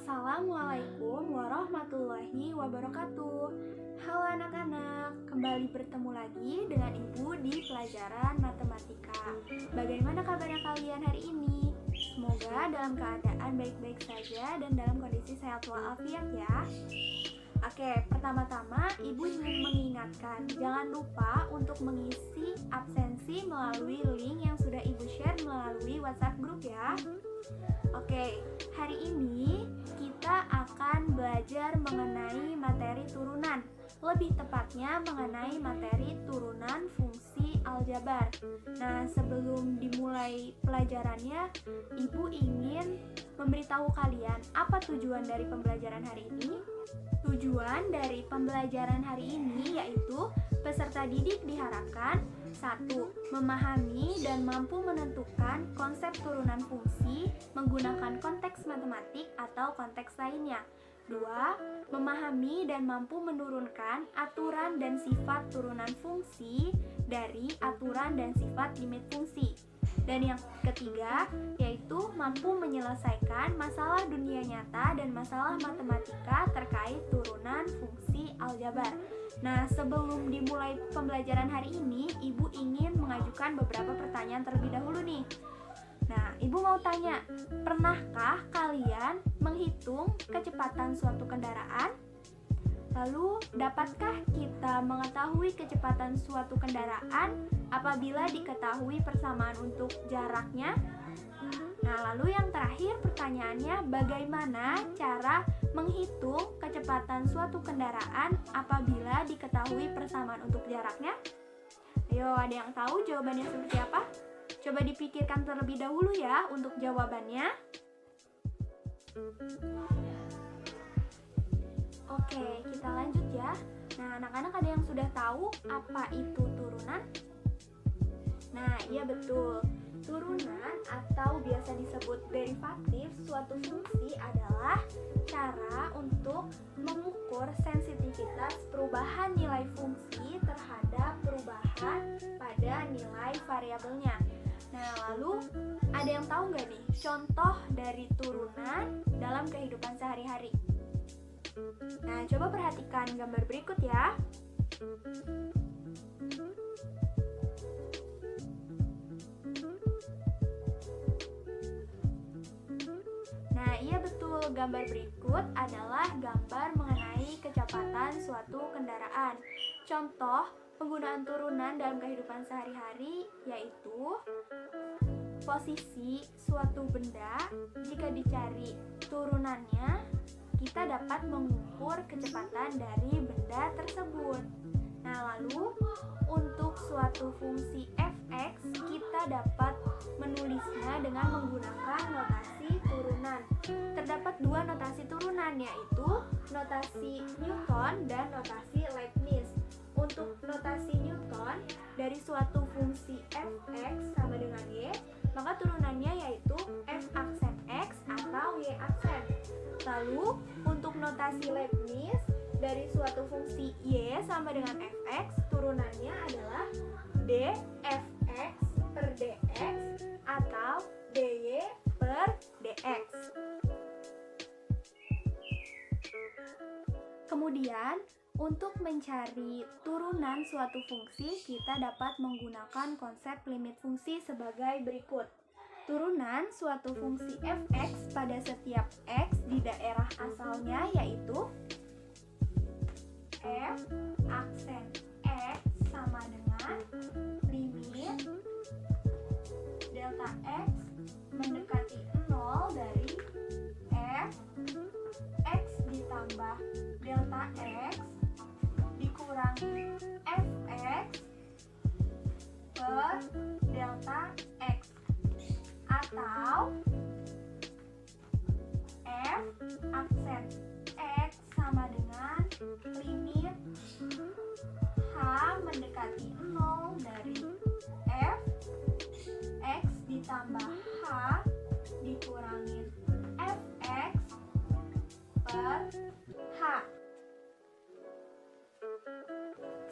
Assalamualaikum warahmatullahi wabarakatuh. Halo anak-anak, kembali bertemu lagi dengan Ibu di pelajaran matematika. Bagaimana kabarnya kalian hari ini? Semoga dalam keadaan baik-baik saja dan dalam kondisi sehat walafiat ya. Oke, pertama-tama Ibu ingin mengingatkan, jangan lupa untuk mengisi absensi melalui link yang sudah Ibu share melalui WhatsApp group ya. Oke, hari ini kita akan belajar mengenai materi turunan. Lebih tepatnya mengenai materi turunan fungsi aljabar. Nah, sebelum dimulai pelajarannya, Ibu ingin memberitahu kalian apa tujuan dari pembelajaran hari ini. Tujuan dari pembelajaran hari ini yaitu peserta didik diharapkan 1. Memahami dan mampu menentukan konsep turunan fungsi menggunakan konteks matematik atau konteks lainnya. 2. Memahami dan mampu menurunkan aturan dan sifat turunan fungsi dari aturan dan sifat limit fungsi. Dan yang ketiga, yaitu mampu menyelesaikan masalah dunia nyata dan masalah matematika terkait turunan fungsi aljabar. Nah, sebelum dimulai pembelajaran hari ini, Ibu ingin mengajukan beberapa pertanyaan terlebih dahulu nih. Nah, Ibu mau tanya, pernahkah kalian menghitung kecepatan suatu kendaraan? Lalu, dapatkah kita mengetahui kecepatan suatu kendaraan apabila diketahui persamaan untuk jaraknya? Nah, lalu yang terakhir pertanyaannya, bagaimana cara menghitung kecepatan suatu kendaraan apabila diketahui persamaan untuk jaraknya? Ayo, ada yang tahu jawabannya seperti apa? Coba dipikirkan terlebih dahulu ya untuk jawabannya. Oke, kita lanjut ya. Nah, anak-anak ada yang sudah tahu apa itu turunan? Nah, iya betul. Turunan atau biasa disebut derivatif suatu fungsi adalah cara untuk mengukur sensitivitas perubahan nilai fungsi terhadap perubahan pada nilai variabelnya. Nah, lalu ada yang tahu nggak nih contoh dari turunan dalam kehidupan sehari-hari? Nah, coba perhatikan gambar berikut ya. Nah, iya betul, gambar berikut adalah gambar mengenai kecepatan suatu kendaraan. Contoh penggunaan turunan dalam kehidupan sehari-hari yaitu posisi suatu benda, jika dicari turunannya, kita dapat mengukur kecepatan dari benda tersebut. Nah, lalu untuk suatu fungsi fx, kita dapat menulisnya dengan menggunakan notasi turunan. Terdapat dua notasi turunan, yaitu notasi Newton dan notasi Leibniz. Untuk notasi Newton, dari suatu fungsi fx sama dengan y, maka turunannya yaitu f aksen x atau y aksen. Lalu, untuk notasi Leibniz, dari suatu fungsi y sama dengan fx, turunannya adalah dfx per dx atau dy per dx. Kemudian, untuk mencari turunan suatu fungsi, kita dapat menggunakan konsep limit fungsi sebagai berikut. Turunan suatu fungsi fx pada setiap x di daerah asalnya yaitu f aksen x sama dengan limit delta x mendekati 0 dari f x ditambah delta x dikurangi fx per delta x, atau f aksen x sama dengan limit h mendekati 0 dari f x ditambah h dikurangi fx per h.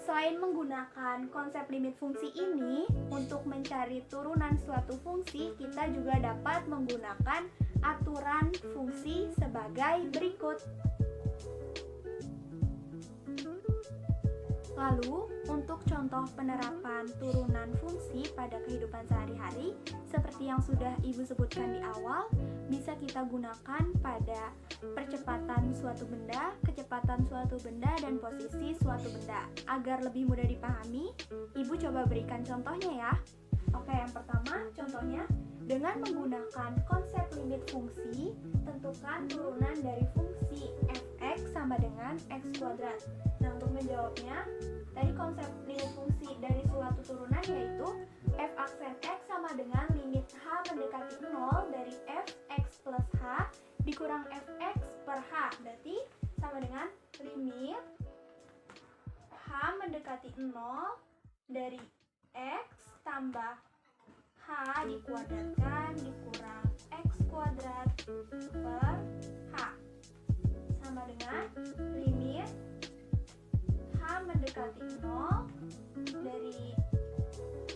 Selain menggunakan konsep limit fungsi ini, untuk mencari turunan suatu fungsi, kita juga dapat menggunakan aturan fungsi sebagai berikut. Lalu, untuk contoh penerapan turunan fungsi pada kehidupan sehari-hari, seperti yang sudah Ibu sebutkan di awal, bisa kita gunakan pada percepatan suatu benda, kecepatan suatu benda, dan posisi suatu benda. Agar lebih mudah dipahami, Ibu coba berikan contohnya ya. Oke, yang pertama contohnya, dengan menggunakan konsep limit fungsi, tentukan turunan dari fungsi f(x) sama dengan x kuadrat. Nah, untuk menjawabnya, tadi konsep limit fungsi dari suatu turunan yaitu f aksen x sama dengan limit h mendekati 0 dari fx plus h dikurang fx per h. Berarti sama dengan limit h mendekati 0 dari x tambah h dikuadratkan dikurang x kuadrat per h sama dengan limit h mendekati 0 dari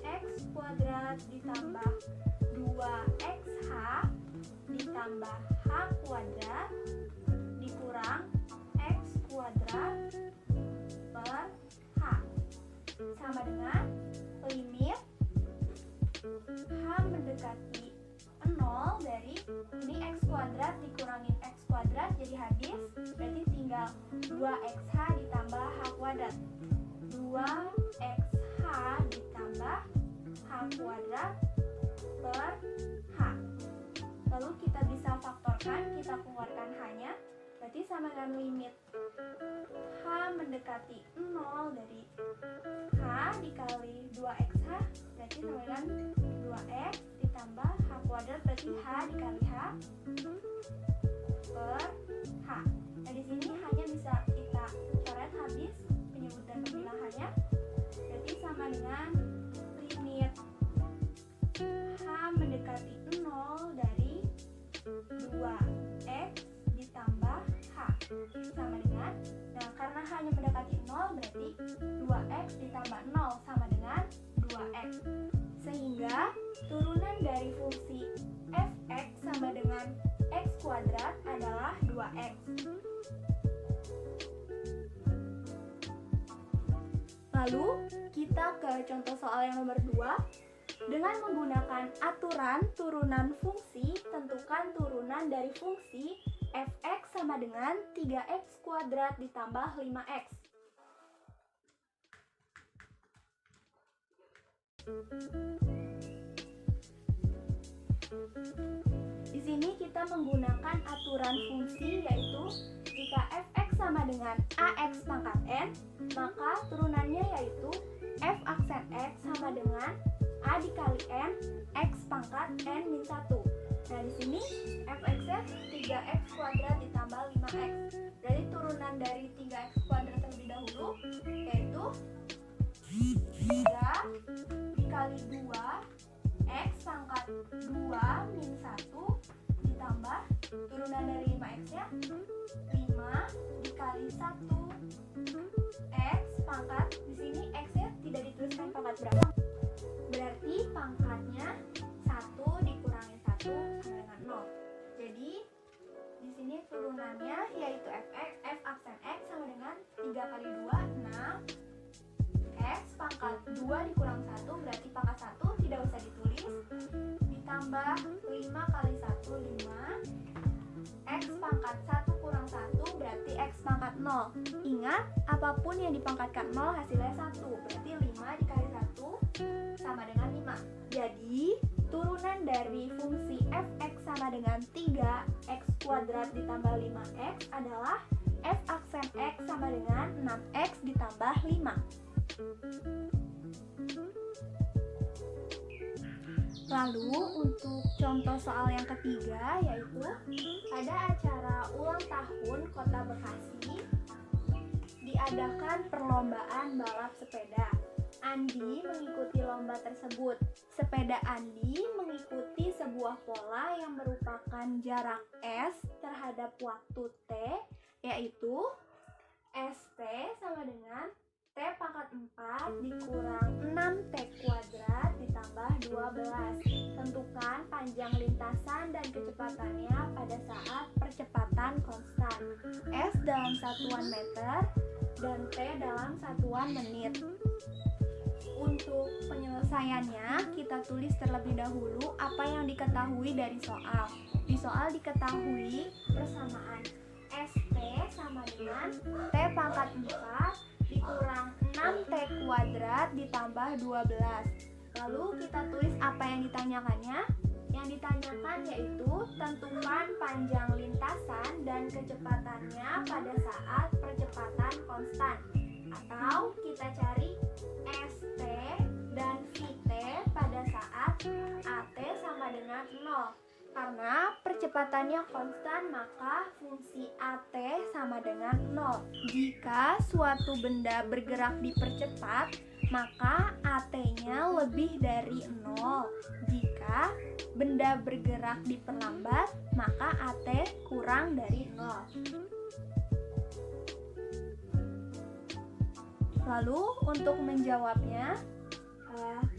x kuadrat ditambah 2xh ditambah h kuadrat dikurang x kuadrat per h sama dengan limit h mendekati 0 dari ini x kuadrat dikurangin x kuadrat jadi habis, berarti tinggal 2xh ditambah h kuadrat. 2xh ditambah h kuadrat per h. Lalu kita bisa faktorkan, kita keluarkan h-nya, berarti sama dengan limit h mendekati 0 dari h dikali 2xh, berarti sama dengan 2x ditambah h kuadrat, berarti h dikali h per h. Nah, di sini hanya bisa kita coret habis penyebutan pemilahannya, berarti sama dengan limit h mendekati 0 dari 2x ditambah h sama dengan, nah karena hanya mendekati 0 berarti 2x ditambah 0 sama dengan 2x, sehingga turunan dari fungsi fx sama dengan x kuadrat adalah 2x. Lalu kita ke contoh soal yang nomor 2. Dengan menggunakan aturan turunan fungsi, tentukan turunan dari fungsi fx sama dengan 3x kuadrat ditambah 5x. Di sini kita menggunakan aturan fungsi, yaitu jika fx sama dengan ax pangkat n, maka turunannya yaitu f aksen x sama dengan a dikali n x pangkat n min 1. Nah, di sini fx-nya 3x kuadrat ditambah 5x. Berarti turunan dari 3x kuadrat terlebih dahulu yaitu 3 dikali 2 x pangkat 2 min 1 ditambah turunan dari 5x-nya 5 dikali 1 x pangkat, di sini x-nya tidak dituliskan pangkat berapa. Berarti pangkatnya 1 dikurangi 1 sama dengan 0. Jadi di sini turunannya yaitu f aksen x sama dengan 3 kali 2 6 x pangkat 2 dikurang 1 berarti pangkat 1 tidak usah ditulis, ditambah 5 kali 1 5 x pangkat 1 kurang 1 berarti x pangkat 0. Ingat, apapun yang dipangkatkan 0 hasilnya 1, berarti 5 dikali 1 sama dengan 5. Jadi turunan dari fungsi fx sama dengan 3x kuadrat ditambah 5x adalah f aksen x sama dengan 6x ditambah 5. Lalu untuk contoh soal yang ketiga, yaitu pada acara ulang tahun Kota Bekasi diadakan perlombaan balap sepeda. Andi mengikuti lomba tersebut. Sepeda Andi mengikuti sebuah pola yang merupakan jarak S terhadap waktu T, yaitu ST sama dengan T pangkat 4 dikurang 6T kuadrat ditambah 12. Tentukan tentukan panjang lintasan dan kecepatannya pada saat percepatan konstan. S dalam satuan meter dan T dalam satuan menit. Untuk penyelesaiannya, kita tulis terlebih dahulu apa yang diketahui dari soal. Di soal diketahui persamaan ST sama dengan T pangkat 4 dikurang 6T kuadrat ditambah 12. Lalu kita tulis apa yang ditanyakannya. Yang ditanyakan yaitu tentukan panjang lintasan dan kecepatannya pada saat percepatan konstan. Atau kita cari ST dan VT pada saat AT sama dengan 0. Karena percepatannya konstan, maka fungsi AT sama dengan 0. Jika suatu benda bergerak dipercepat, maka AT-nya lebih dari 0. Jika benda bergerak diperlambat, maka AT kurang dari 0. Lalu untuk menjawabnya,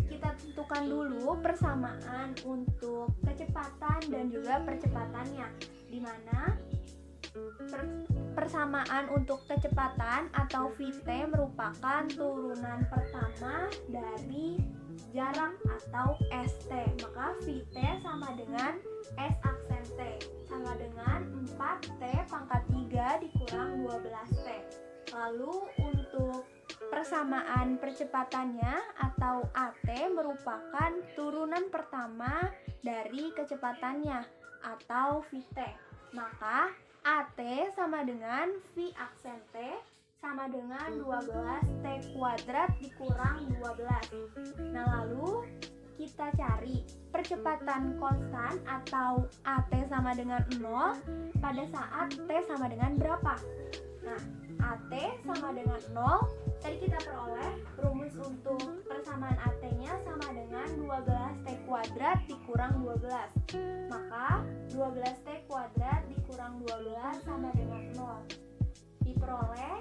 kita tentukan dulu persamaan untuk kecepatan dan juga percepatannya, di mana persamaan untuk kecepatan atau VT merupakan turunan pertama dari jarak atau ST. Maka VT sama dengan S aksen T sama dengan 4T pangkat 3 dikurang 12T. Lalu untuk persamaan percepatannya atau AT merupakan turunan pertama dari kecepatannya atau VT. Maka AT sama dengan V aksen T sama dengan 12T kuadrat dikurang 12. Nah, lalu kita cari percepatan konstan atau AT sama dengan 0 pada saat T sama dengan berapa? Nah, AT sama dengan 0, tadi kita peroleh rumus untuk persamaan AT-nya sama dengan 12T kuadrat dikurang 12. Maka 12T kuadrat dikurang 12 sama dengan 0. Diperoleh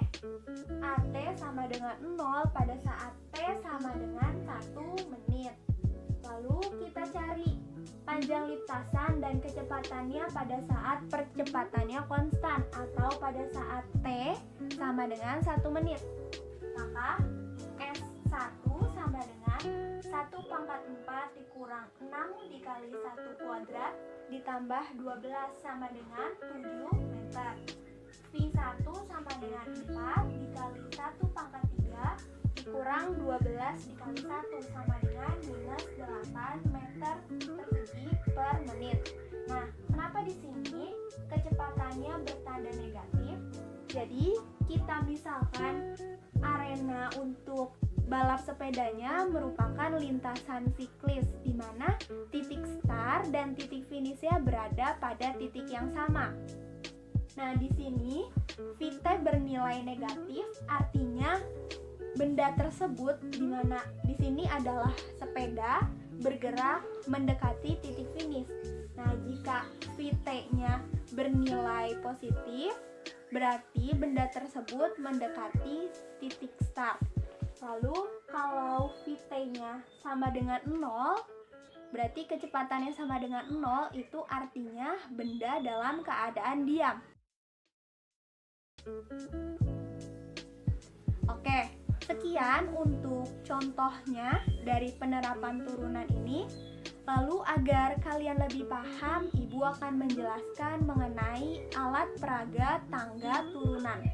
AT sama dengan 0 pada saat T sama dengan 1 menit. Lalu kita cari panjang lintasan dan kecepatannya pada saat percepatannya konstan atau pada saat T sama dengan 1 menit. Maka S1 sama dengan 1 pangkat 4 dikurang 6 dikali 1 kuadrat ditambah 12 sama dengan 7 meter. V1 sama dengan 4 dikali 1 pangkat 3 dikurang 12 dikali 1 sama dengan minus 8 meter persegi per menit. Nah, kenapa di sini kecepatannya bertanda negatif? Jadi, kita misalkan arena untuk balap sepedanya merupakan lintasan siklis di mana titik start dan titik finishnya berada pada titik yang sama. Nah, di sini VT bernilai negatif, artinya benda tersebut di mana di sini adalah sepeda bergerak mendekati titik finish. Nah, jika VT-nya bernilai positif, berarti benda tersebut mendekati titik start. Lalu kalau VT-nya sama dengan 0, berarti kecepatannya sama dengan 0, itu artinya benda dalam keadaan diam. Oke, sekian untuk contohnya dari penerapan turunan ini. Lalu agar kalian lebih paham, Ibu akan menjelaskan mengenai alat peraga tangga turunan.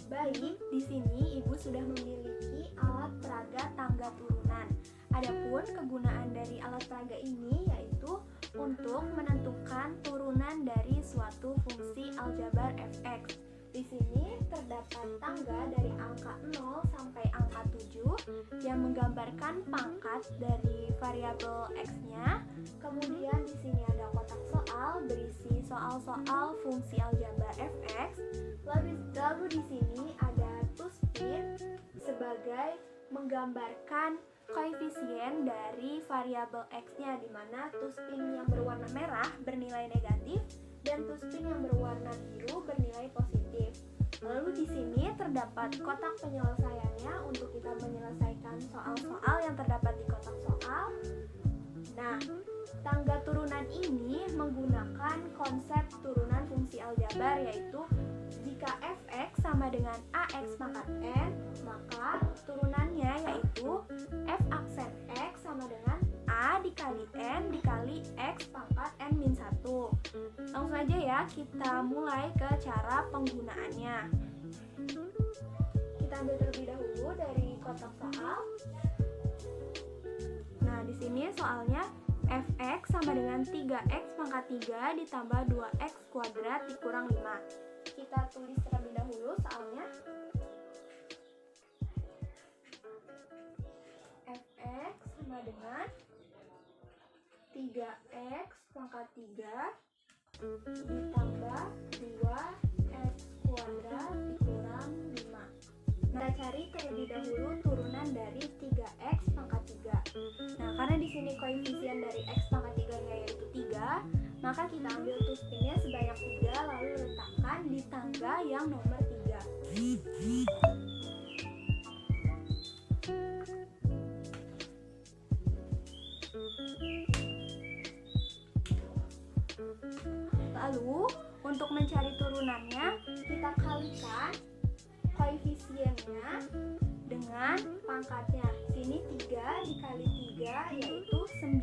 Baik, di sini Ibu sudah memiliki alat peraga tangga turunan. Adapun kegunaan dari alat peraga ini yaitu untuk menentukan turunan dari suatu fungsi aljabar fx. Di sini terdapat tangga dari angka 0 sampai angka 7 yang menggambarkan pangkat dari variabel x-nya. Kemudian di sini ada kotak soal berisi soal-soal fungsi aljabar fx. Lalu di sini ada tuspin sebagai menggambarkan koefisien dari variabel x-nya, di mana tuspin yang berwarna merah bernilai negatif dan tuspin yang berwarna biru bernilai positif. Lalu di sini terdapat kotak penyelesaiannya untuk kita menyelesaikan soal-soal yang terdapat di kotak soal. tangga turunan ini menggunakan konsep turunan fungsi aljabar, yaitu jika fx sama dengan ax pangkat n, maka turunannya yaitu f aksen x sama dengan a dikali n dikali x pangkat n min 1. Langsung aja ya, kita mulai ke cara penggunaannya. Kita ambil terlebih dahulu dari kotak soal. Nah, di sini soalnya fx sama dengan 3x pangkat 3 ditambah 2x kuadrat dikurang 5. Kita tulis terlebih dahulu soalnya. Fx sama dengan 3x pangkat 3 ditambah 2x kuadrat dikurang 5. Kita cari terlebih dahulu turunan dari 3x pangkat 3. Nah, karena di sini koefisien dari x pangkat 3-nya yaitu 3, maka kita ambil tuspinnya sebanyak 3 lalu letakkan di tangga yang nomor 3. Lalu, untuk mencari turunannya, kita kalikan koefisiennya dengan pangkatnya. Sini 3 dikali 3 yaitu 9.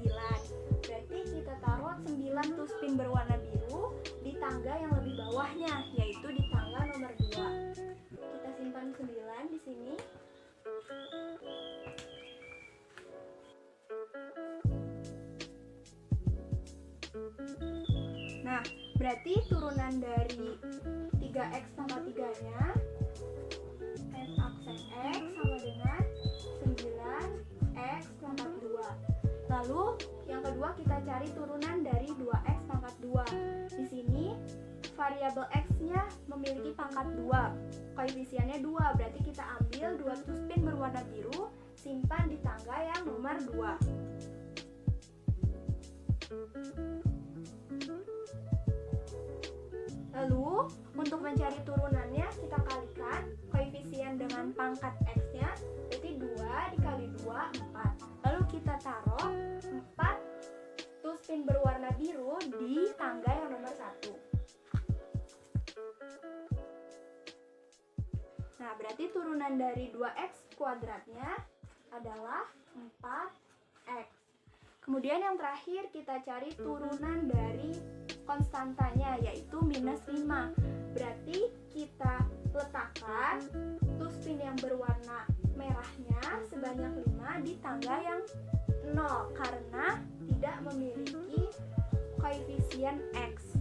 Berarti kita taruh 9 tuspin berwarna biru di tangga yang lebih bawahnya, yaitu di tangga nomor 2. Kita simpan 9 di sini. Nah, berarti turunan dari 3x pangkat 3-nya f aksen x sama dengan 9x pangkat 2. Lalu yang kedua kita cari turunan dari 2x pangkat 2. Di sini variabel x-nya memiliki pangkat 2. Koefisiennya 2, berarti kita ambil 2 tuspin berwarna biru, simpan di tangga yang nomor 2. Lalu, untuk mencari turunannya, kita kalikan koefisien dengan pangkat x-nya, berarti 2 dikali 2, 4. Lalu kita taruh 4 tuspin berwarna biru di tangga yang nomor 1. Nah, berarti turunan dari 2x kuadratnya adalah 4x. Kemudian yang terakhir kita cari turunan dari konstantanya, yaitu minus 5. Berarti kita letakkan tuspin yang berwarna merahnya sebanyak 5 di tangga yang 0 karena tidak memiliki koefisien x.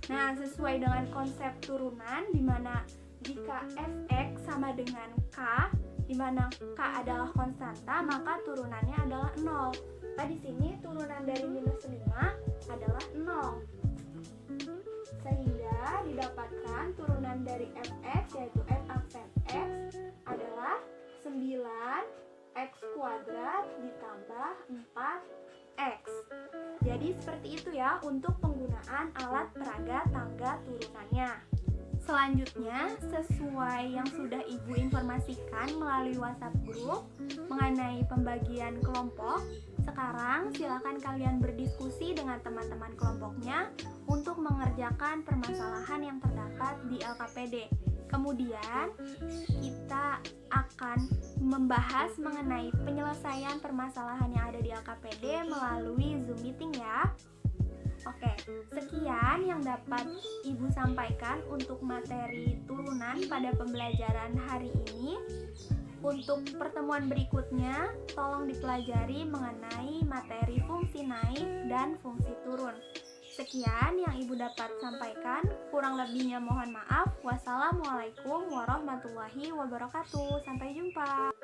Nah, sesuai dengan konsep turunan di mana jika fx sama dengan k, di mana k adalah konstanta, maka turunannya adalah 0. Nah, di sini turunan dari minus 5 adalah 0. Sehingga didapatkan turunan dari fx yaitu f aksen x adalah 9x kuadrat ditambah 4x. Jadi seperti itu ya untuk penggunaan alat peraga tangga turunannya. Selanjutnya, sesuai yang sudah Ibu informasikan melalui WhatsApp grup mengenai pembagian kelompok, sekarang silakan kalian berdiskusi dengan teman-teman kelompoknya untuk mengerjakan permasalahan yang terdapat di LKPD. Kemudian, kita akan membahas mengenai penyelesaian permasalahan yang ada di LKPD melalui Zoom meeting ya. Oke, sekian yang dapat Ibu sampaikan untuk materi turunan pada pembelajaran hari ini. Untuk pertemuan berikutnya, tolong dipelajari mengenai materi fungsi naik dan fungsi turun. Sekian yang Ibu dapat sampaikan, kurang lebihnya mohon maaf. Wassalamualaikum warahmatullahi wabarakatuh. Sampai jumpa.